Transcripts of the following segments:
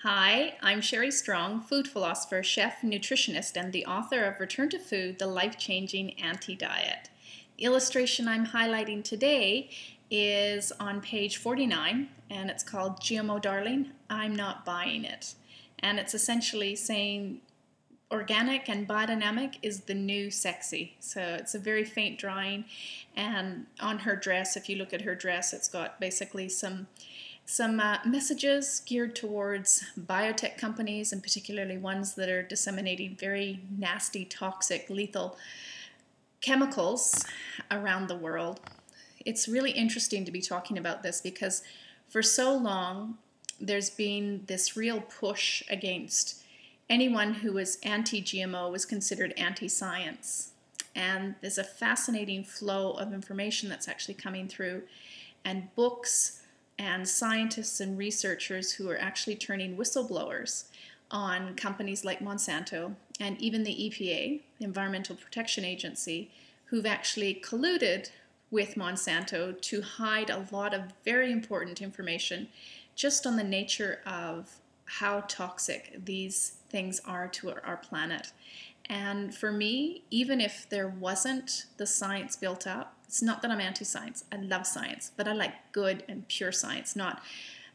Hi, I'm Sherry Strong, food philosopher, chef, nutritionist, and the author of Return to Food, the Life-Changing Anti-Diet. The illustration I'm highlighting today is on page 49, and it's called GMO Darling, I'm Not Buying It. And it's essentially saying organic and biodynamic is the new sexy. So it's a very faint drawing, and on her dress, if you look at her dress, it's got basically some messages geared towards biotech companies, and particularly ones that are disseminating very nasty, toxic, lethal chemicals around the world. It's really interesting to be talking about this because for so long there's been this real push against anyone who was anti-GMO was considered anti-science. And there's a fascinating flow of information that's actually coming through, and books and scientists and researchers who are actually turning whistleblowers on companies like Monsanto and even the EPA, the Environmental Protection Agency, who've actually colluded with Monsanto to hide a lot of very important information just on the nature of how toxic these things are to our planet. And for me, even if there wasn't the science built up, it's not that I'm anti-science. I love science, but I like good and pure science, not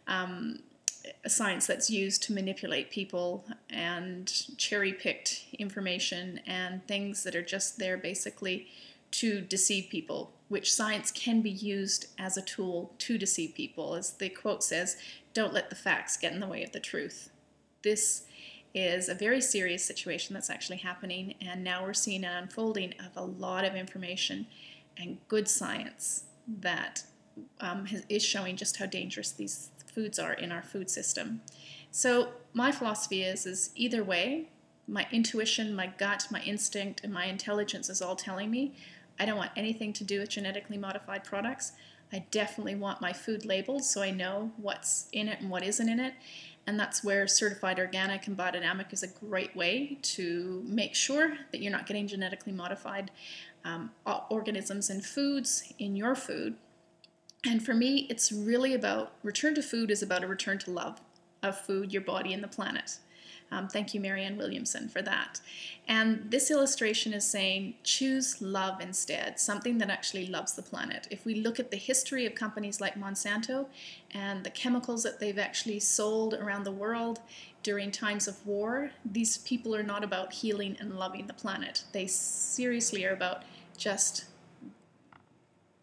a science that's used to manipulate people and cherry-picked information and things that are just there basically to deceive people, which science can be used as a tool to deceive people. As the quote says, don't let the facts get in the way of the truth. This is a very serious situation that's actually happening, and now we're seeing an unfolding of a lot of information and good science that is showing just how dangerous these foods are in our food system. So my philosophy is either way, my intuition, my gut, my instinct, and my intelligence is all telling me I don't want anything to do with genetically modified products. I definitely want my food labeled so I know what's in it and what isn't in it. And that's where certified organic and biodynamic is a great way to make sure that you're not getting genetically modified organisms and foods in your food. And for me, it's really about, Return to Food is about a return to love of food, your body, and the planet. Thank you, Marianne Williamson, for that. And this illustration is saying, choose love instead, something that actually loves the planet. If we look at the history of companies like Monsanto and the chemicals that they've actually sold around the world during times of war, these people are not about healing and loving the planet. They seriously are about just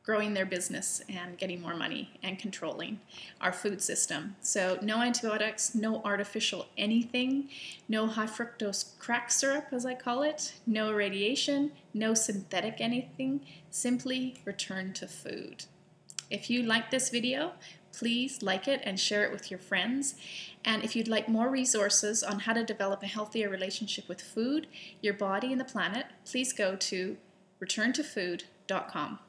growing their business and getting more money and controlling our food system. So no antibiotics, no artificial anything, no high fructose crack syrup, as I call it, no radiation, no synthetic anything, simply return to food. If you like this video, please like it and share it with your friends. And if you'd like more resources on how to develop a healthier relationship with food, your body, and the planet, please go to returntofood.com.